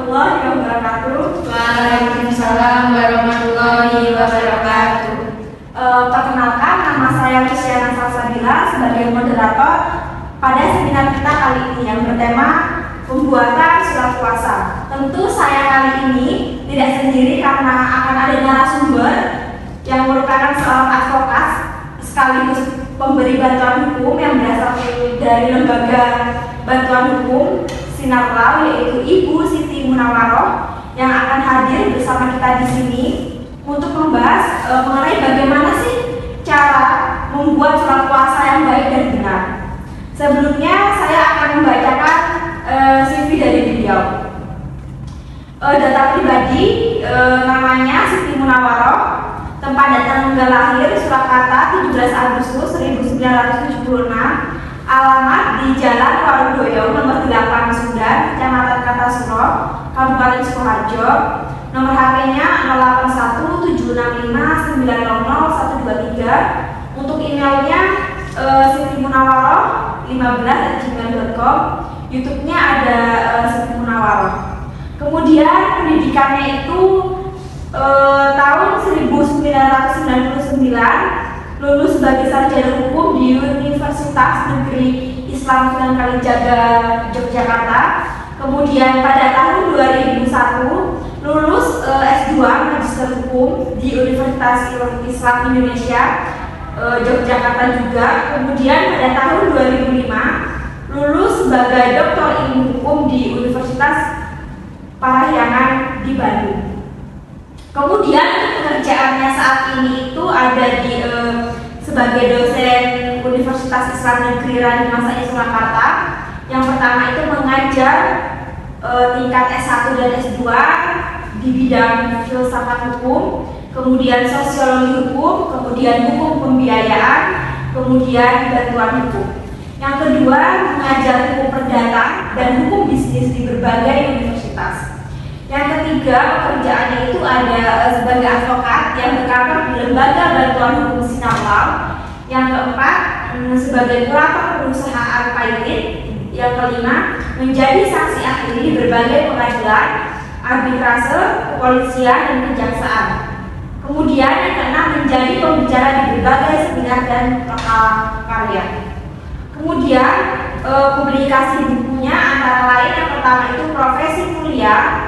warahmatullahi wabarakatuh. Waalaikumsalam warahmatullahi wabarakatuh. Perkenalkan, nama saya Luciana Salsabila sebagai moderator pada seminar kita kali ini yang bertema pembuatan surat puasa. Tentu saya kali ini tidak sendiri karena akan ada narasumber yang merupakan seorang advokat sekaligus pemberi bantuan hukum yang berasal dari lembaga bantuan hukum Sinar Law, yaitu Ibu Siti Munawaroh, yang akan hadir bersama kita di sini untuk membahas mengenai bagaimana sih cara membuat surat puasa yang baik dan benar. Sebelumnya saya akan membacakan CV dari beliau. Data pribadi, namanya Siti Munawaroh, tempat dan tanggal lahir Surakarta 17 Agustus 1976, alamat di Jalan Warudoyo nomor 8 Sudan, Kecamatan Kartasuro, Kabupaten Sukoharjo, nomor HP-nya 081765900123, untuk emailnya sitimunawaroh15@gmail.com, YouTube-nya ada Siti Munawaroh. Kemudian pendidikannya itu tahun 1999 lulus sebagai sarjana hukum di Universitas Negeri Islam Sunan Kalijaga, Yogyakarta. Kemudian pada tahun 2001 lulus S2 Magister Hukum di Universitas Islam Indonesia, Yogyakarta juga. Kemudian pada tahun 2005 lulus sebagai Doktor Ilmu Hukum di Universitas Parahyangan di Bandung. Kemudian pekerjaannya saat ini itu ada di sebagai dosen Universitas Islam Negeri Radin Masaya Surakarta. Yang pertama itu mengajar tingkat S1 dan S2 di bidang filsafat hukum, kemudian sosiologi hukum, kemudian hukum pembiayaan, kemudian bantuan hukum. Yang kedua, mengajar hukum perdata dan hukum bisnis di berbagai universitas. Yang ketiga, pekerjaannya itu ada sebagai advokat yang berkantor di lembaga bantuan hukum Sinar Law. Yang keempat, sebagai pelapor perusahaan pilot. Yang kelima, menjadi saksi ahli di berbagai pengadilan, arbitrase, kepolisian, dan kejaksaan. Kemudian yang keenam, menjadi pembicara di berbagai seminar dan karya. Kemudian publikasi bukunya antara lain yang pertama itu Profesi Mulia,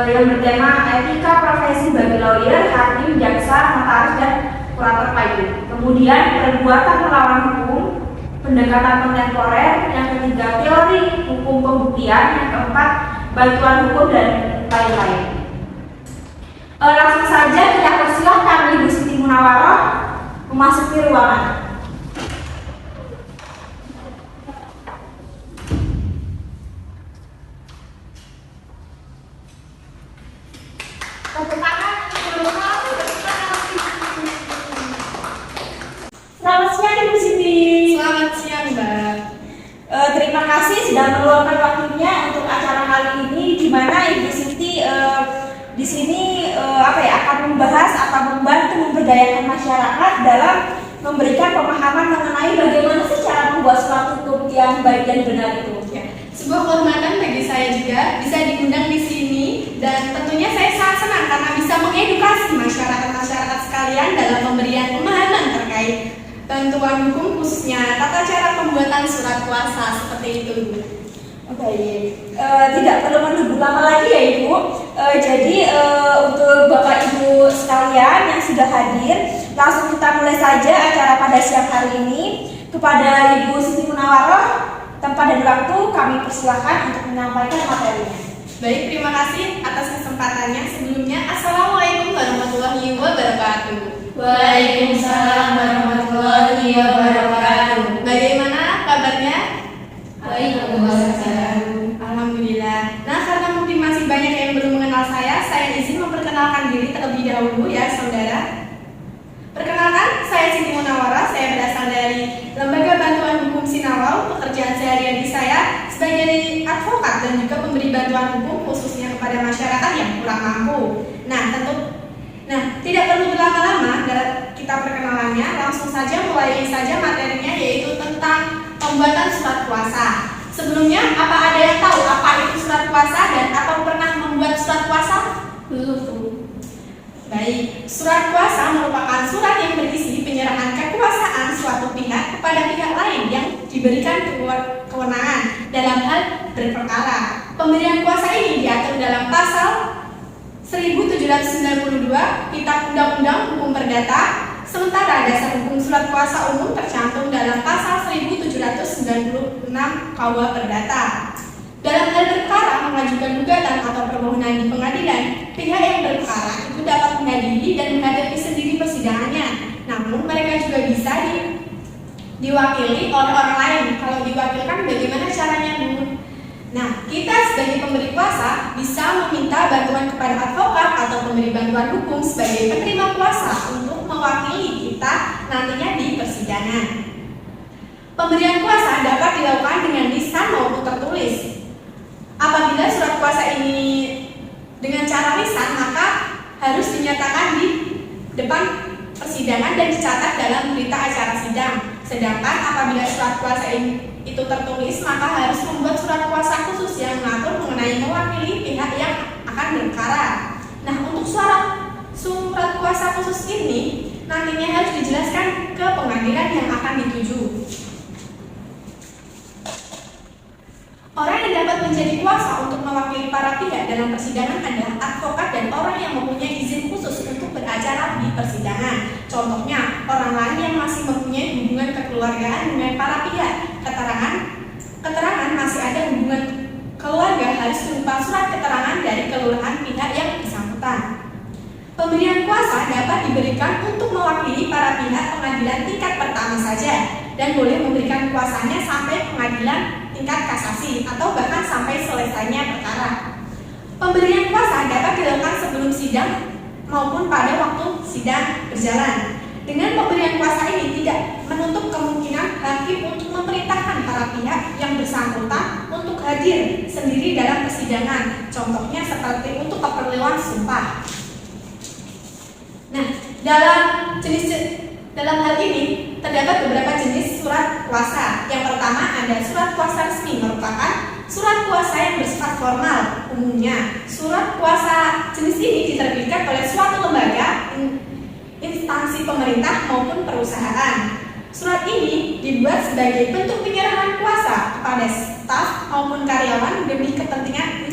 yang bertema etika profesi bagi lawyer, hakim, jaksa, notaris, dan kurator payung. Kemudian perbuatan melawan hukum, pendekatan kontemporer. Yang ketiga teori hukum pembuktian. Yang keempat bantuan hukum, dan lain-lain. Langsung saja kita persilahkan Ibu Siti Munawaroh memasuki ruangan. Selamat siang Ibu Siti. Selamat siang, Mbak. Terima kasih sudah meluangkan waktunya untuk acara kali ini, di mana Ibu Siti di sini akan membahas atau membantu memberdayakan masyarakat dalam memberikan pemahaman mengenai bagaimana sih cara membuat suatu hukum yang baik dan benar itu. Ya, sebuah kehormatan bagi saya juga bisa diundang di sini, dan tentunya saya sangat senang karena bisa mengedukasi masyarakat sekalian dalam pemberian pemahaman terkait bantuan hukum, khususnya tata cara pembuatan surat puasa seperti itu. Baik, tidak perlu menunggu lama lagi ya Ibu. Jadi untuk Bapak Ibu sekalian yang sudah hadir, langsung kita mulai saja acara pada siang hari ini. Kepada Ibu Siti Munawaroh, tempat dan waktu kami persilahkan untuk menyampaikan materinya. Baik, terima kasih atas kesempatannya. Sebelumnya, Assalamualaikum warahmatullahi wabarakatuh. Waalaikumsalam warahmatullahi wabarakatuh. Bagaimana kabarnya? Baik, Alhamdulillah. Alhamdulillah. Nah, karena mungkin masih banyak yang belum mengenal saya izin memperkenalkan diri terlebih dahulu ya, saudara. Perkenalkan, saya Siti Munawaroh. Saya berasal dari Lembaga Bantuan Hukum Sinar Law. Pekerjaan sehari-hari saya sebagai advokat dan juga pemberi bantuan hukum khususnya kepada masyarakat yang kurang mampu. Tidak perlu berlama-lama dalam kita perkenalannya, langsung saja mulai saja materinya, yaitu tentang pembuatan surat puasa. Sebelumnya, apa ada yang tahu apa itu surat kuasa dan atau pernah membuat surat kuasa? Belum. Baik, surat kuasa merupakan surat yang berisi penyerahan kekuasaan suatu pihak kepada pihak lain yang diberikan kewenangan dalam hal berperkara. Pemberian kuasa ini diatur dalam pasal 1792 Kitab Undang-Undang Hukum Perdata, sementara dasar hukum surat kuasa umum tercantum dalam pasal 1796 KUH Perdata. Dalam hal perkara mengajukan gugatan atau permohonan di pengadilan, pihak yang berperkara itu dapat menghadiri dan menghadapi sendiri persidangannya. Namun mereka juga bisa diwakili oleh orang lain. Kalau diwakilkan bagaimana caranya, Bu? Nah, kita sebagai pemberi kuasa bisa meminta bantuan kepada advokat atau pemberi bantuan hukum sebagai penerima kuasa untuk mewakili kita nantinya di persidangan. Pemberian kuasa dapat dilakukan dengan lisan maupun tertulis. Apabila surat kuasa ini dengan cara lisan, maka harus dinyatakan di depan persidangan dan dicatat dalam berita acara sidang. Sedangkan apabila surat kuasa ini itu tertulis, maka harus membuat surat kuasa khusus yang mengatur mengenai mewakili pihak yang akan berperkara. Nah, untuk surat kuasa khusus ini nantinya harus dijelaskan ke pengadilan yang akan dituju. Orang yang dapat menjadi kuasa untuk mewakili para pihak dalam persidangan adalah advokat dan orang yang mempunyai izin khusus untuk beracara di persidangan. Contohnya, orang lain yang masih mempunyai hubungan kekeluargaan dengan para pihak. Keterangan masih ada hubungan keluarga harus berupa surat keterangan dari kelurahan pihak yang bersangkutan. Pemberian kuasa dapat diberikan untuk mewakili para pihak pengadilan tingkat pertama saja dan boleh memberikan kuasanya sampai pengadilan tingkat kasasi atau bahkan sampai selesainya perkara. Pemberian kuasa dapat dilakukan sebelum sidang maupun pada waktu sidang berjalan. Dengan pemberian kuasa ini tidak menutup kemungkinan hakim untuk memerintahkan para pihak yang bersangkutan untuk hadir sendiri dalam persidangan. Contohnya seperti untuk keperluan sumpah. Nah, dalam hal ini terdapat beberapa jenis surat kuasa. Yang pertama ada surat kuasa resmi, merupakan surat kuasa yang bersifat formal. Umumnya, surat kuasa jenis ini diterbitkan oleh suatu lembaga, instansi pemerintah maupun perusahaan. Surat ini dibuat sebagai bentuk penyerahan kuasa kepada staf maupun karyawan demi kepentingan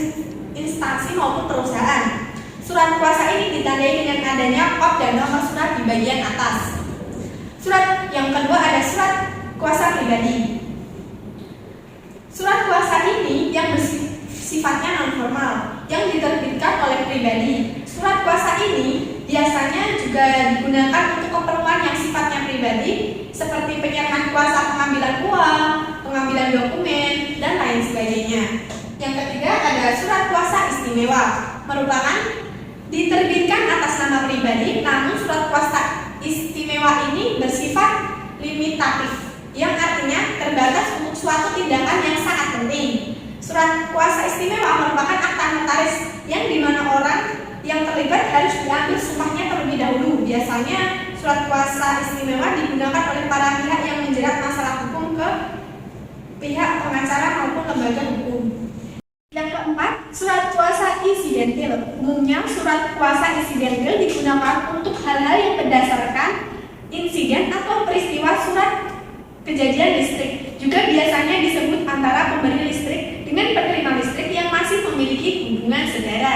instansi maupun perusahaan. Surat kuasa ini ditandai dengan adanya kod dan nomor surat di bagian atas. Surat yang kedua ada surat kuasa pribadi. Surat kuasa ini yang bersifatnya non formal, yang diterbitkan oleh pribadi. Surat kuasa ini biasanya juga digunakan untuk keperluan yang sifatnya pribadi, seperti penyerahan kuasa pengambilan uang, pengambilan dokumen, dan lain sebagainya. Yang ketiga ada surat kuasa istimewa, merupakan diterbitkan atas nama pribadi, namun surat kuasa istimewa ini bersifat limitatif, yang artinya terbatas untuk suatu tindakan yang sangat penting. Surat kuasa istimewa merupakan akta notaris yang dimana orang yang terlibat harus diambil sumpahnya terlebih dahulu. Biasanya surat kuasa istimewa digunakan oleh para pihak yang menjerat masalah hukum ke pihak pengacara maupun lembaga hukum. Yang keempat, surat kuasa insidentil. Umumnya surat kuasa insidentil digunakan untuk hal-hal yang berdasarkan insiden atau peristiwa surat kejadian listrik. Juga biasanya disebut antara pemberi listrik dengan penerima listrik yang masih memiliki hubungan saudara.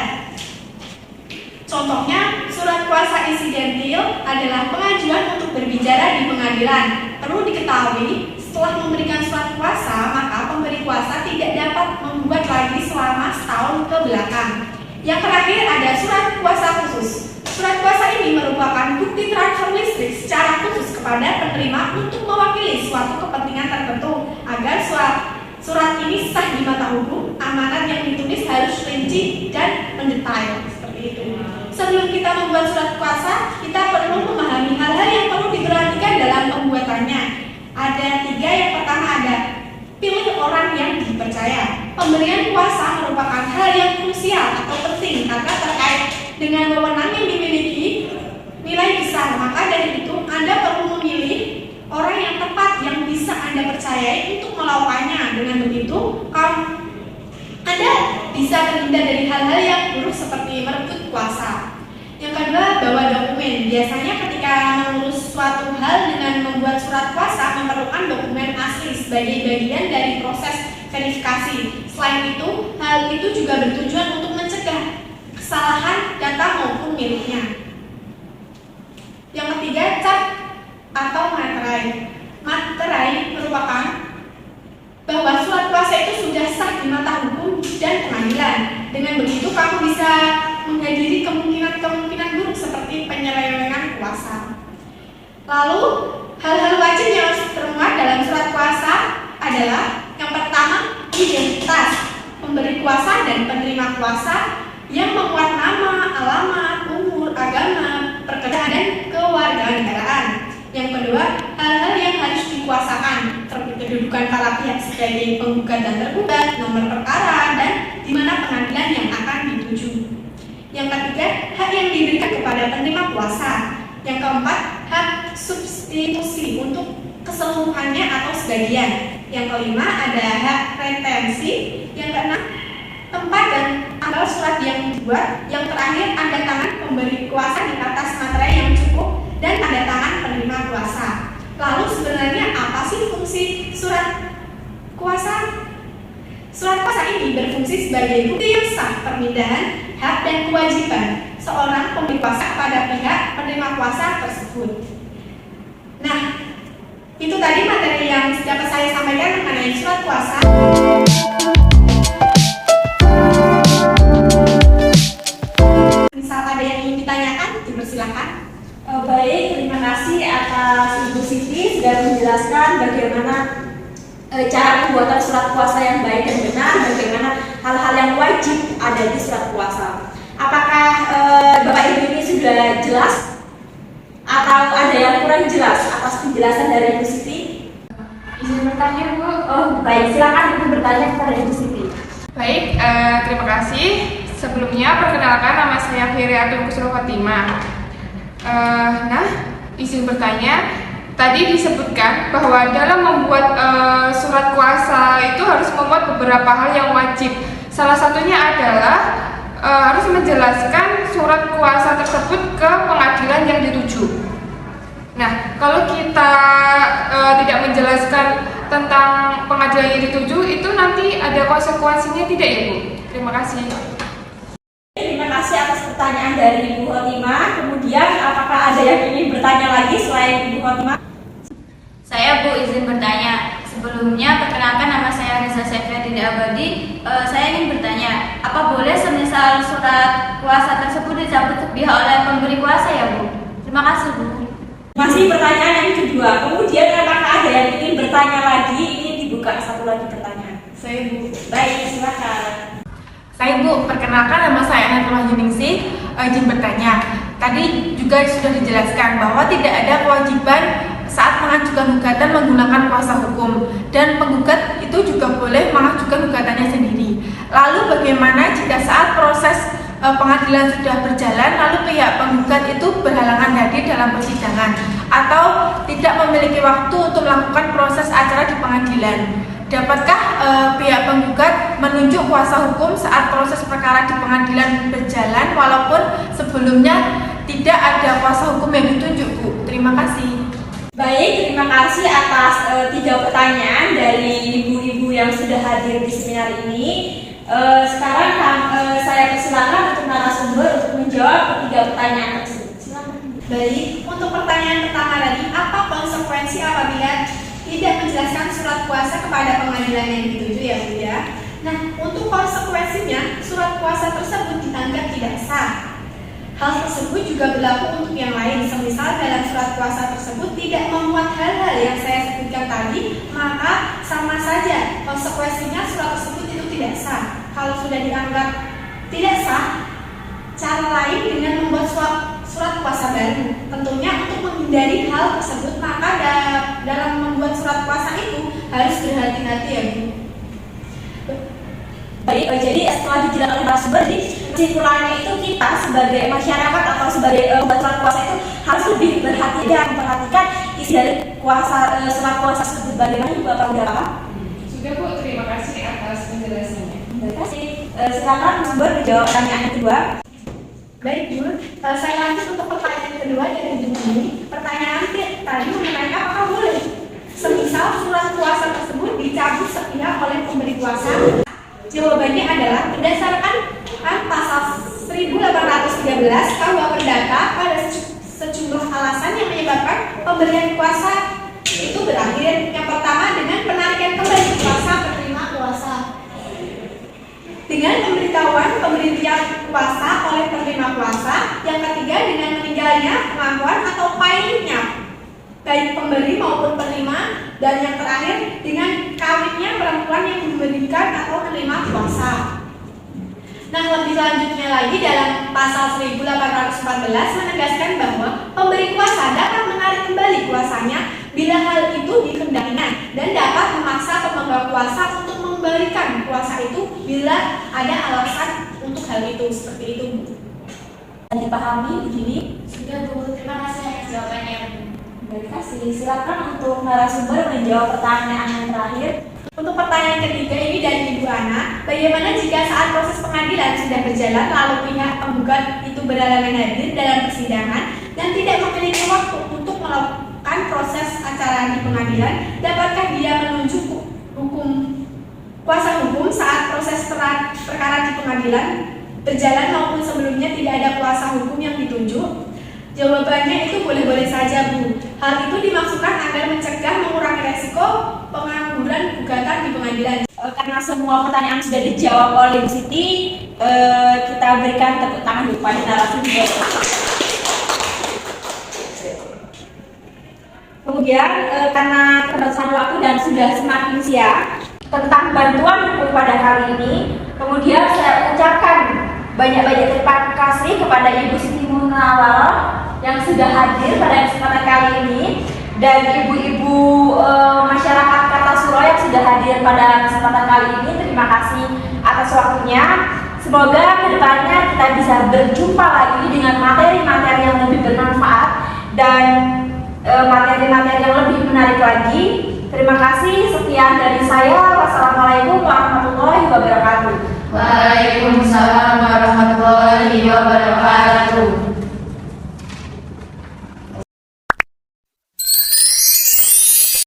Contohnya, surat kuasa insidentil adalah pengajuan untuk berbicara di pengadilan. Perlu diketahui, setelah memberikan surat kuasa, maka pemberi kuasa tidak dapat membuat lagi selama setahun ke belakang. Yang terakhir ada surat kuasa khusus. Surat kuasa ini merupakan bukti transfer listrik secara khusus kepada penerima untuk mewakili suatu kepentingan tertentu agar surat ini sah di mata hukum. Amanat yang ditulis harus rinci dan mendetail seperti itu. Sebelum kita membuat surat kuasa, kita perlu memahami hal-hal yang perlu diperhatikan dalam pembuatannya. Ada 3. Yang pertama ada pilih orang yang dipercaya. Pemberian kuasa merupakan hal yang krusial atau penting karena terkait dengan wewenang yang dimiliki nilai besar. Maka dari itu Anda perlu memilih orang yang tepat yang bisa bisa Anda percayai untuk melakukannya. Dengan begitu, Anda bisa terhindar dari hal-hal yang buruk seperti merebut kuasa. Yang kedua, bawa dokumen. Biasanya ketika mengurus suatu hal dengan membuat surat kuasa memerlukan dokumen asli sebagai bagian dari proses verifikasi. Selain itu, hal itu juga bertujuan untuk mencegah kesalahan data maupun miliknya. Yang ketiga, cap atau materai. Materai merupakan bahwa surat kuasa itu sudah sah di mata hukum dan pengadilan. Dengan begitu, kamu bisa menghadiri kemungkinan buruk seperti penyelewengan kuasa. Lalu, hal-hal wajib yang harus termuat dalam surat kuasa adalah yang pertama, identitas pemberi kuasa dan penerima kuasa yang memuat nama, alamat, umur, agama, pekerjaan, dan kewarganegaraan. Yang kedua, hal-hal yang harus dikuasakan seperti kedudukan para pihak sebagai penggugat dan tergugat, nomor perkara, dan di mana pengadilan yang akan dituju. Yang ketiga, hak yang diberikan kepada penerima kuasa. Yang keempat, hak substitusi untuk keseluruhannya atau sebagian. Yang kelima, ada hak retensi. Yang keenam, tempat dan tanggal surat yang dibuat. Yang terakhir, tanda tangan pemberi kuasa di atas materai yang cukup dan tanda tangan penerima kuasa. Lalu sebenarnya apa sih fungsi surat kuasa? Surat kuasa ini berfungsi sebagai bukti yang sah permintaan hak dan kewajiban seorang pemberi kuasa pada pihak penerima kuasa tersebut. Nah, itu tadi materi yang dapat saya sampaikan mengenai surat kuasa. Misal ada yang ingin ditanyakan, dipersilakan. Baik, terima kasih atas Ibu Siti sudah menjelaskan bagaimana cara pembuatan surat kuasa yang baik dan benar, bagaimana hal-hal yang wajib ada di surat kuasa. Apakah Bapak Ibu ini sudah jelas atau ada yang kurang jelas atas penjelasan dari Ibu Siti? Izin bertanya, Bu. Oh, baik, silakan Ibu bertanya kepada Ibu Siti. Baik, terima kasih. Sebelumnya perkenalkan, nama saya Firiatul Kusro Fatimah. Nah, izin bertanya, tadi disebutkan bahwa dalam membuat surat kuasa itu harus membuat beberapa hal yang wajib. Salah satunya adalah harus menjelaskan surat kuasa tersebut ke pengadilan yang dituju. Nah, kalau kita tidak menjelaskan tentang pengadilan yang dituju, itu nanti ada konsekuensinya tidak ya, Bu? Terima kasih. Terima kasih atas pertanyaan dari Ibu Khotimah. Kemudian, apakah ada yang ingin bertanya lagi selain Ibu Khotimah? Saya, Bu, izin bertanya. Sebelumnya, perkenalkan nama saya Reza Sefriadin Abadi. Saya ingin bertanya, apa boleh semisal surat kuasa tersebut dicabut sepihak oleh pemberi kuasa ya, Bu? Terima kasih, Bu. Masih pertanyaan yang kedua. Kemudian, apakah ada yang ingin bertanya lagi? Ini dibuka satu lagi pertanyaan. Saya, Bu. Baik, silakan. Saya, Bu, perkenalkan nama saya Anatul Wahyuningsih. Izin bertanya. Tadi juga sudah dijelaskan bahwa tidak ada kewajiban saat mengajukan gugatan menggunakan kuasa hukum, dan penggugat itu juga boleh mengajukan gugatannya sendiri. Lalu bagaimana jika saat proses pengadilan sudah berjalan lalu pihak penggugat itu berhalangan hadir dalam persidangan atau tidak memiliki waktu untuk melakukan proses acara di pengadilan? Dapatkah pihak penggugat menunjuk kuasa hukum saat proses perkara di pengadilan berjalan walaupun sebelumnya tidak ada kuasa hukum yang ditunjuk, Bu? Terima kasih. Baik, terima kasih atas 3 pertanyaan dari ibu-ibu yang sudah hadir di seminar ini. Sekarang saya persilakan untuk narasumber untuk menjawab ketiga pertanyaan tersebut. Silakan. Baik, untuk pertanyaan pertama tadi, apa konsekuensi apabila tidak menjelaskan surat kuasa kepada pengadilan yang dituju ya, Bu ya? Nah, untuk konsekuensinya, surat kuasa tersebut dianggap tidak sah. Hal tersebut juga berlaku untuk yang lain. Semisal dalam surat kuasa tersebut tidak memuat hal-hal yang saya sebutkan tadi, maka sama saja konsekuensinya surat tersebut itu tidak sah. Kalau sudah dianggap tidak sah, cara lain dengan membuat surat kuasa baru. Tentunya untuk menghindari hal tersebut, maka dalam membuat surat kuasa itu harus berhati-hati ya, Bu. Baik, jadi setelah dijelaskan oleh narasumber, kesimpulannya itu kita sebagai masyarakat atau sebagai pembuat surat kuasa itu harus lebih berhati-hati dan memperhatikan isi isi dari surat kuasa tersebut bagaimana Ibu Bapak udah paham? Sudah Bu, terima kasih atas penjelasannya. Terima kasih. Silakan sumber dijawab pertanyaan yang kedua. Baik Bu, saya lanjut untuk pertanyaan kedua dari Ibu ini. Pertanyaan tadi mengenai apakah boleh semisal surat kuasa tersebut dicabut sepihak oleh pemberi kuasa? Jawabannya adalah berdasarkan pasal 1813 KUH Perdata pada sejumlah alasan yang menyebabkan pemberian kuasa itu berakhir. Yang pertama dengan penarikan kembali kuasa penerima kuasa. Dengan pemberitahuan pemberian kuasa oleh penerima kuasa. Yang ketiga dengan meninggalnya pengakuan atau pilotnya baik pemberi maupun penerima. Dan yang terakhir dengan kawinnya perempuan yang memberikan atau menerima kuasa. Nah, lebih lanjutnya lagi dalam pasal 1814 menegaskan bahwa pemberi kuasa dapat menarik kembali kuasanya bila hal itu dikehendakinya dan dapat memaksa pemegang kuasa untuk memberikan kuasa itu bila ada alasan untuk hal itu. Seperti itu, Bu. Dipahami begini? Sudah Bu, terima kasih atas jawabannya Bu. Terima kasih. Silakan untuk narasumber menjawab pertanyaan yang terakhir. Untuk pertanyaan ketiga ini dari Ibu Ana, bagaimana jika saat proses pengadilan sudah berjalan lalu pihak penggugat itu berhalangan hadir dalam persidangan dan tidak memiliki waktu untuk melakukan proses acara di pengadilan, dapatkah dia menunjuk kuasa hukum saat proses perkara di pengadilan berjalan maupun sebelumnya tidak ada kuasa hukum yang ditunjuk? Jawabannya itu boleh-boleh saja Bu. Hal itu dimaksudkan agar mencegah mengurangi resiko pengangguran gugatan di pengadilan. Karena semua pertanyaan sudah dijawab oleh Bu Siti, kita berikan tepuk tangan kepada narasumber. Kemudian karena keterbatasan waktu dan sudah semakin siang tentang bantuan hukum pada kali ini, kemudian saya ucapkan banyak-banyak terima kasih kepada Ibu Siti Munawwaroh yang sudah hadir pada kesempatan kali ini dan ibu-ibu masyarakat Kartasuro yang sudah hadir pada kesempatan kali ini. Terima kasih atas waktunya. Semoga kedepannya kita bisa berjumpa lagi dengan materi-materi yang lebih bermanfaat dan materi-materi yang lebih menarik lagi. Terima kasih. Sekian dari saya. Wassalamualaikum warahmatullahi wabarakatuh. Waalaikumsalam warahmatullahi wabarakatuh.